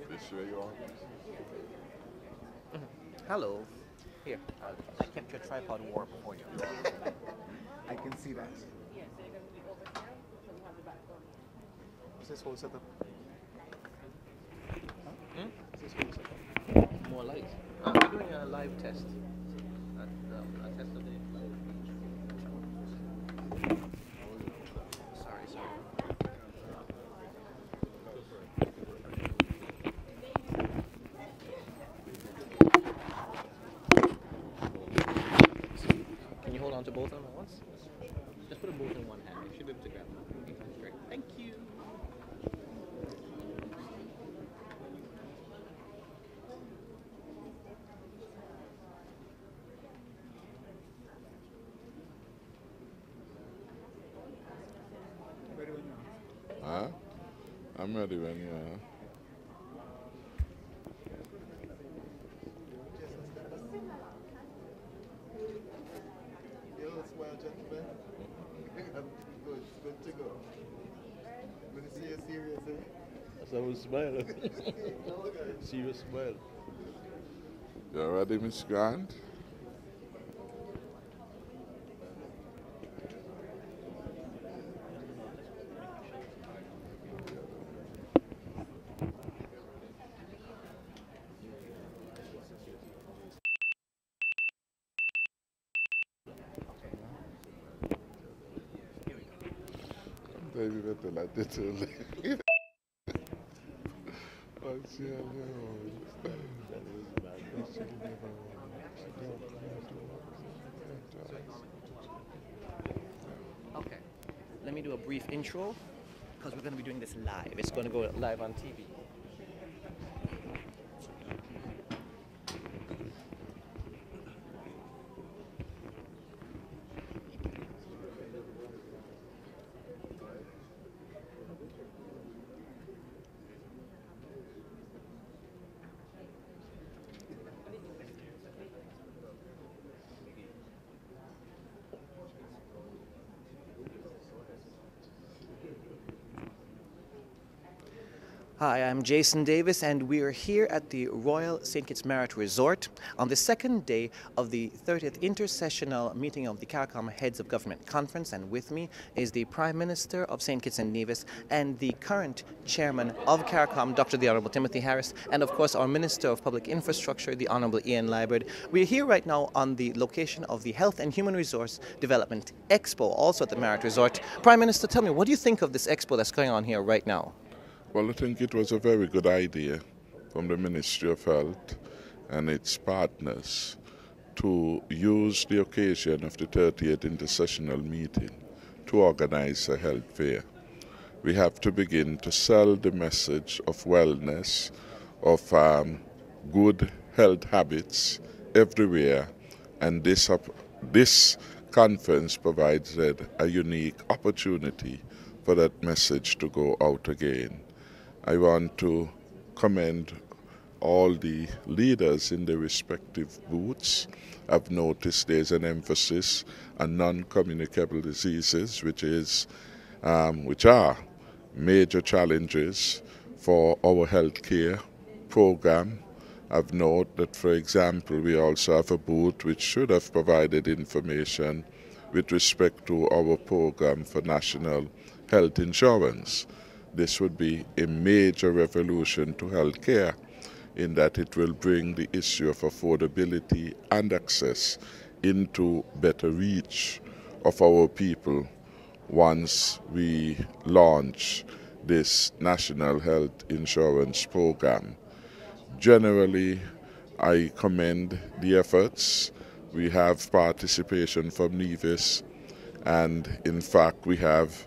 This way you are. Hello. Here, I kept your tripod warm for you. I can see that. Is this whole setup? Hmm? Is this whole setup? More light. We're doing a live test. A test of the. Sorry. Can you hold on to both of them at once? Just put them both in one hand. You should be able to grab them. Okay, great. Thank you. Ready when you are. Huh? I'm ready when you are. Yo, smile, gentlemen. Good to go. Good to see you serious, eh? That's how we smile. Serious smile. You ready, Miss Grant? Baby, better like that too. What's your name? Okay. Let me do a brief intro because we're going to be doing this live. It's going to go live on TV. Hi, I'm Jason Davis, and we are here at the Royal St. Kitts Marriott Resort on the second day of the 30th Inter-Sessional meeting of the CARICOM Heads of Government Conference. And with me is the Prime Minister of St. Kitts and Nevis and the current Chairman of CARICOM, Dr. the Honourable Timothy Harris, and of course our Minister of Public Infrastructure, the Honourable Ian Liburd. We're here right now on the location of the Health and Human Resource Development Expo, also at the Marriott Resort. Prime Minister, tell me, what do you think of this expo that's going on here right now? Well, I think it was a very good idea from the Ministry of Health and its partners to use the occasion of the 30th Inter-Sessional meeting to organize a health fair. We have to begin to sell the message of wellness, of good health habits everywhere, and this conference provides a unique opportunity for that message to go out again. I want to commend all the leaders in the respective booths. I've noticed there's an emphasis on non-communicable diseases, which are major challenges for our healthcare program. I've noted that, for example, we also have a booth which should have provided information with respect to our program for national health insurance. This would be a major revolution to healthcare in that it will bring the issue of affordability and access into better reach of our people once we launch this national health insurance program. Generally, I commend the efforts. We have participation from Nevis, and in fact we have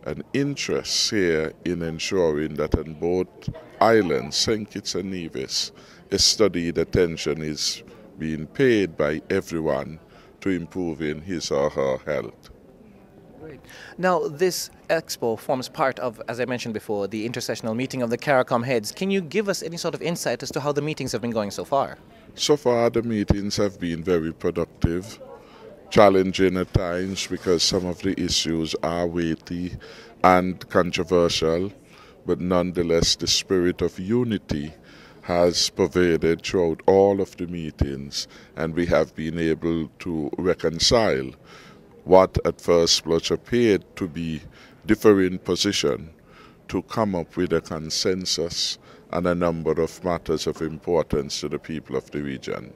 an interest here in ensuring that on both islands, St. Kitts and Nevis, a studied attention is being paid by everyone to improving his or her health. Great. Now, this expo forms part of, as I mentioned before, the Inter-Sessional meeting of the CARICOM heads. Can you give us any sort of insight as to how the meetings have been going so far? So far, the meetings have been very productive, challenging at times because some of the issues are weighty and controversial, but nonetheless the spirit of unity has pervaded throughout all of the meetings, and we have been able to reconcile what at first blush appeared to be differing position to come up with a consensus on a number of matters of importance to the people of the region.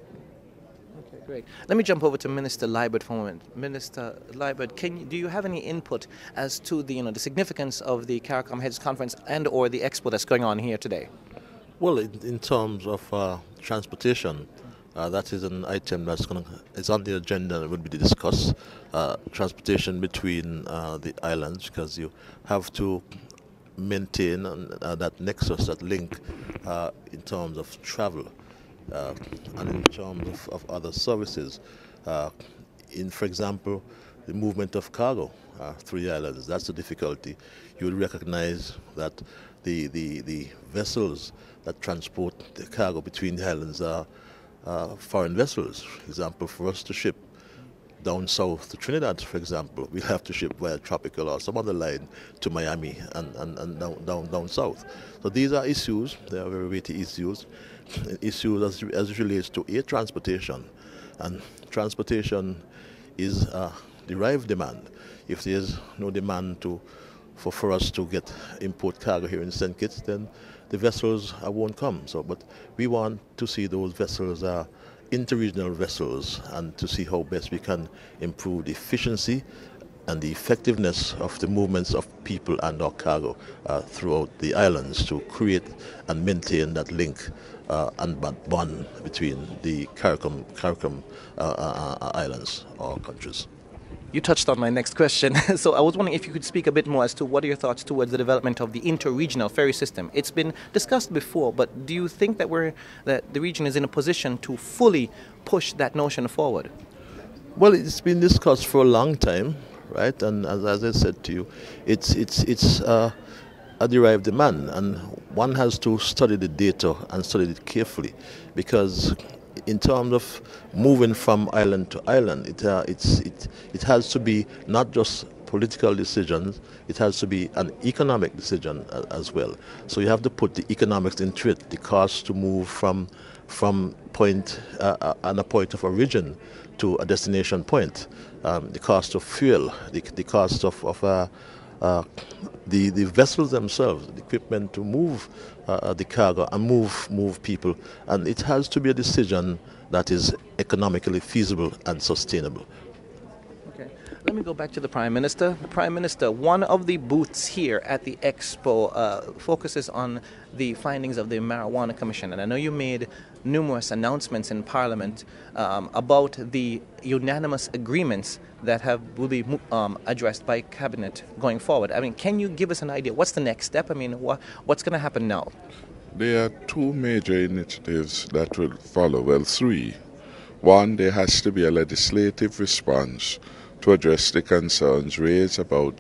Okay, great. Let me jump over to Minister Liebert for a moment. Minister Liebert, do you have any input as to the significance of the CARICOM Heads Conference and/or the expo that's going on here today? Well, in terms of transportation, that is an item it's on the agenda and will be discussed. Transportation between the islands, because you have to maintain that nexus, that link in terms of travel and in terms of other services. For example, the movement of cargo through the islands, that's the difficulty. You will recognize that the vessels that transport the cargo between the islands are foreign vessels. For example, for us to ship down south to Trinidad, for example, we'll have to ship via tropical or some other line to Miami and down south. So these are issues, they are very weighty issues as it relates to air transportation. And transportation is derived demand. If there's no demand for us to import cargo here in St. Kitts, then the vessels won't come. But we want to see those vessels interregional vessels, and to see how best we can improve the efficiency and the effectiveness of the movements of people and our cargo throughout the islands, to create and maintain that link and bond between the CARICOM islands or countries. You touched on my next question, so I was wondering if you could speak a bit more as to what are your thoughts towards the development of the inter-regional ferry system. It's been discussed before, but do you think that the region is in a position to fully push that notion forward? Well, it's been discussed for a long time, right? And as I said to you, it's a derived demand, and one has to study the data and study it carefully, because in terms of moving from island to island, it has to be not just political decisions, it has to be an economic decision as well. So you have to put the economics into it, the cost to move from point and a point of origin to a destination point, the cost of fuel, the cost of the vessels themselves, the equipment to move the cargo and move people, and it has to be a decision that is economically feasible and sustainable. Okay. Let me go back to the Prime Minister. Prime Minister, one of the booths here at the Expo focuses on the findings of the Marijuana Commission, and I know you made numerous announcements in Parliament about the unanimous agreements that will be addressed by Cabinet going forward. I mean, can you give us an idea? What's the next step? I mean, what's going to happen now? There are two major initiatives that will follow, well, three. One, there has to be a legislative response to address the concerns raised by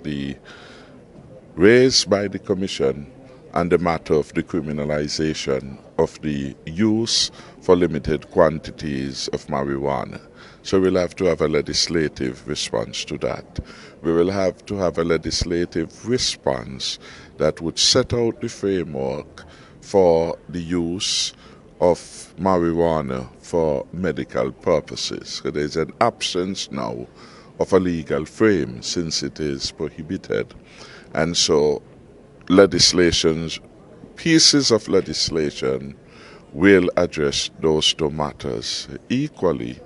the Commission and the matter of decriminalization of the use for limited quantities of marijuana. So we'll have to have a legislative response to that. We will have to have a legislative response that would set out the framework for the use of marijuana for medical purposes. So there's an absence now of a legal frame since it is prohibited. And so pieces of legislation will address those two matters. Equally,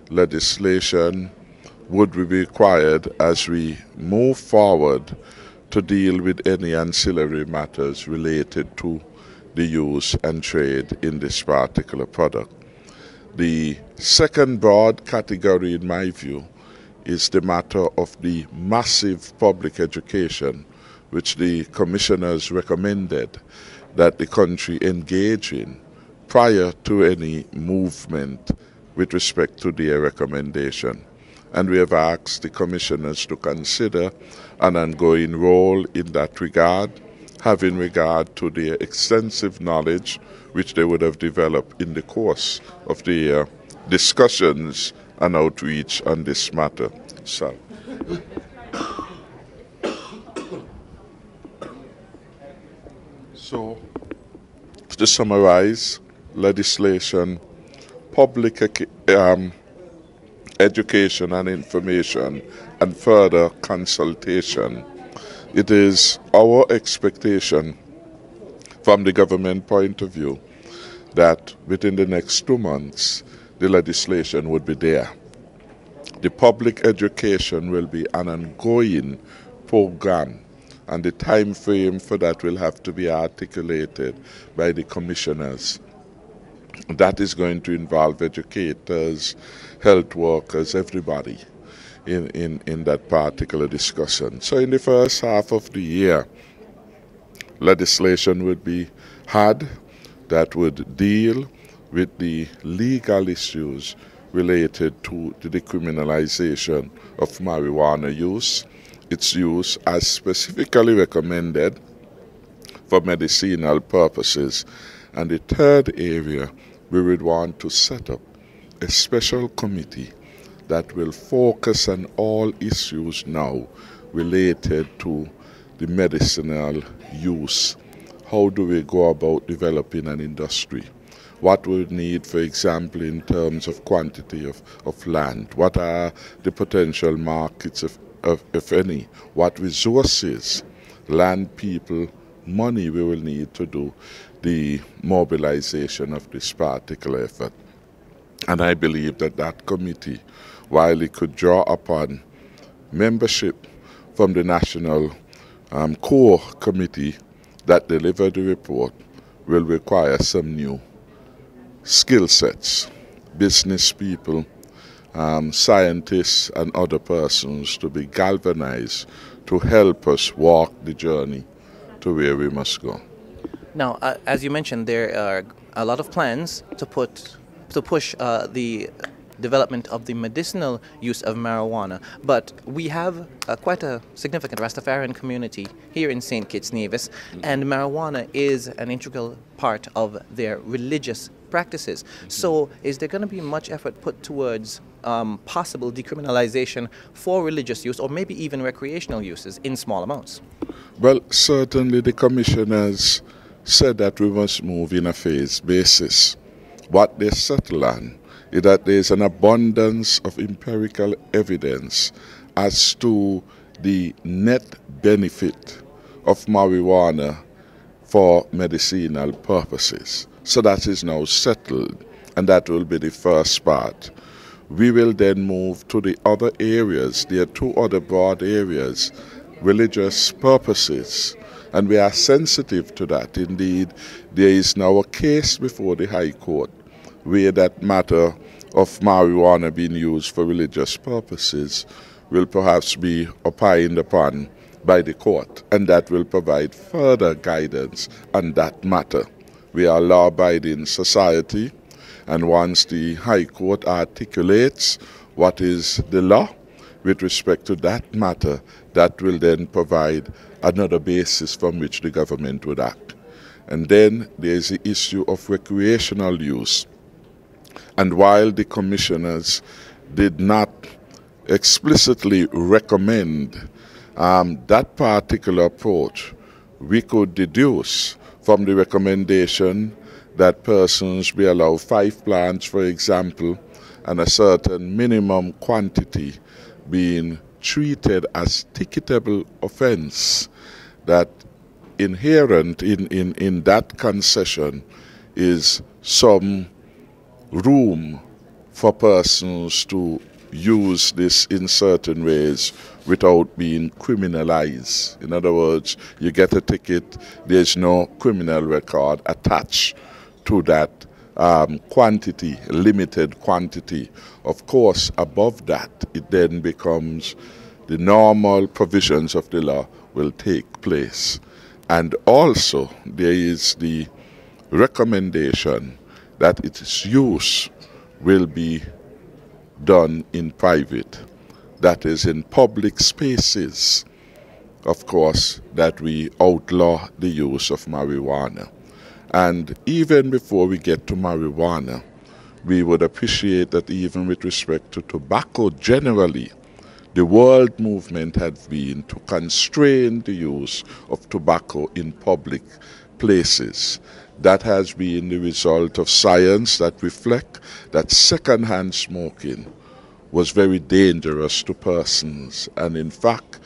legislation would be required as we move forward to deal with any ancillary matters related to the use and trade in this particular product. The second broad category, in my view, is the matter of the massive public education which the commissioners recommended that the country engage in prior to any movement with respect to their recommendation. And we have asked the commissioners to consider an ongoing role in that regard, having regard to their extensive knowledge which they would have developed in the course of their discussions and outreach on this matter. So. So, to summarize, legislation, public education and information, and further consultation. It is our expectation from the government point of view that within the next 2 months the legislation would be there. The public education will be an ongoing program, and the time frame for that will have to be articulated by the commissioners. That is going to involve educators, health workers, everybody in that particular discussion. So in the first half of the year, legislation would be had that would deal with the legal issues related to the decriminalization of marijuana use, its use as specifically recommended for medicinal purposes. And the third area, we would want to set up a special committee that will focus on all issues now related to the medicinal use. How do we go about developing an industry? What we need, for example, in terms of quantity of land? What are the potential markets, if any? What resources, land, people, money we will need to do the mobilization of this particular effort? And I believe that that committee, while it could draw upon membership from the National Core Committee that delivered the report, will require some new skill sets, business people, scientists and other persons to be galvanized to help us walk the journey to where we must go. Now, as you mentioned, there are a lot of plans to push the development of the medicinal use of marijuana, but we have quite a significant Rastafarian community here in St. Kitts Nevis, and marijuana is an integral part of their religious practices. So is there going to be much effort put towards possible decriminalization for religious use, or maybe even recreational uses in small amounts? Well, certainly the commissioners said that we must move in a phased basis. What they settle on is that there is an abundance of empirical evidence as to the net benefit of marijuana for medicinal purposes. So that is now settled, and that will be the first part. We will then move to the other areas. There are two other broad areas: religious purposes, and we are sensitive to that. Indeed, there is now a case before the High Court where that matter of marijuana being used for religious purposes will perhaps be opined upon by the court, and that will provide further guidance on that matter. We are a law-abiding society, and once the High Court articulates what is the law with respect to that matter, that will then provide another basis from which the government would act. And then there is the issue of recreational use. And while the commissioners did not explicitly recommend that particular approach, we could deduce from the recommendation that persons be allowed 5 plants, for example, and a certain minimum quantity being treated as ticketable offense, that inherent in that concession is some room for persons to use this in certain ways without being criminalized. In other words, you get a ticket, there's no criminal record attached to that quantity, limited quantity. Of course, above that, it then becomes the normal provisions of the law will take place. And also, there is the recommendation that its use will be done in private, that is in public spaces, of course, that we outlaw the use of marijuana. And even before we get to marijuana, we would appreciate that even with respect to tobacco generally, the world movement had been to constrain the use of tobacco in public places. That has been the result of science that reflect that second-hand smoking was very dangerous to persons, and in fact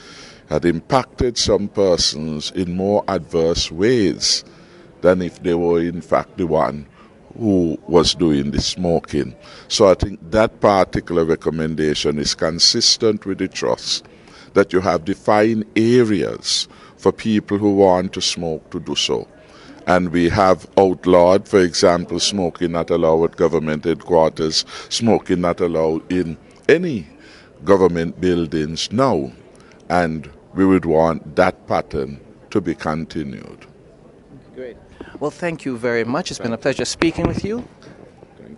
had impacted some persons in more adverse ways than if they were in fact the one who was doing the smoking. So I think that particular recommendation is consistent with the trust that you have defined areas for people who want to smoke to do so. And we have outlawed, for example, smoking not allowed at government headquarters, smoking not allowed in any government buildings now. And we would want that pattern to be continued. Great. Well, thank you very much. It's been a pleasure speaking with you.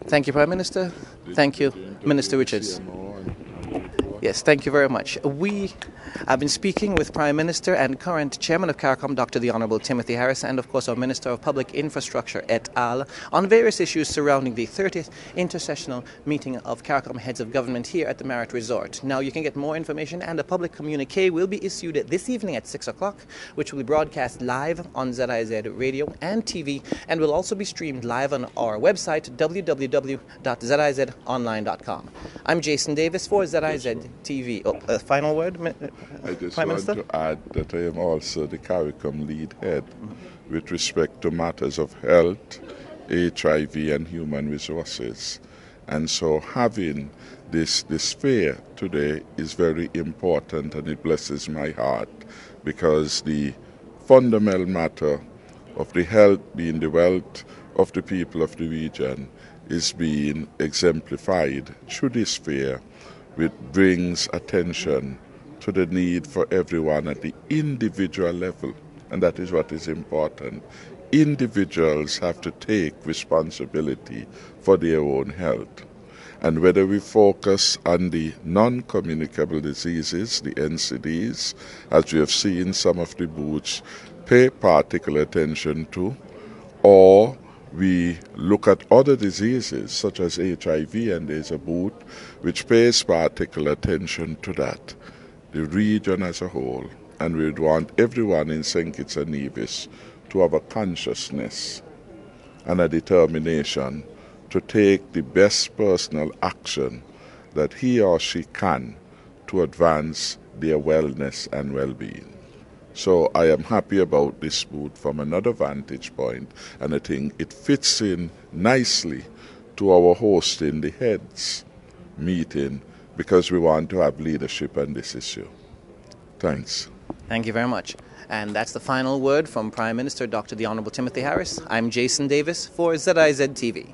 Thank you, Prime Minister. Thank you, Minister Richards. Yes, thank you very much. We have been speaking with Prime Minister and current Chairman of CARICOM, Dr. the Honourable Timothy Harris, and of course our Minister of Public Infrastructure et al. On various issues surrounding the 30th Inter-Sessional meeting of CARICOM heads of government here at the Marriott Resort. Now you can get more information, and a public communique will be issued this evening at 6 o'clock, which will be broadcast live on ZIZ Radio and TV, and will also be streamed live on our website, www.zizonline.com. I'm Jason Davis for ZIZ TV. Final word, I just Prime want Minister? to add that I am also the CARICOM lead head with respect to matters of health, HIV and human resources. And so having this fair today is very important, and it blesses my heart, because the fundamental matter of the health being the wealth of the people of the region is being exemplified through this fair, which brings attention to the need for everyone at the individual level, and that is what is important. Individuals have to take responsibility for their own health. And whether we focus on the non-communicable diseases, the NCDs, as we have seen some of the booths pay particular attention to, or we look at other diseases such as HIV, and there's a booth which pays particular attention to that, the region as a whole. And we would want everyone in St. Kitts and Nevis to have a consciousness and a determination to take the best personal action that he or she can to advance their wellness and well-being. So I am happy about this booth from another vantage point, and I think it fits in nicely to our hosting the heads meeting, because we want to have leadership on this issue. Thanks. Thank you very much. And that's the final word from Prime Minister Dr. the Honourable Timothy Harris. I'm Jason Davis for ZIZ TV.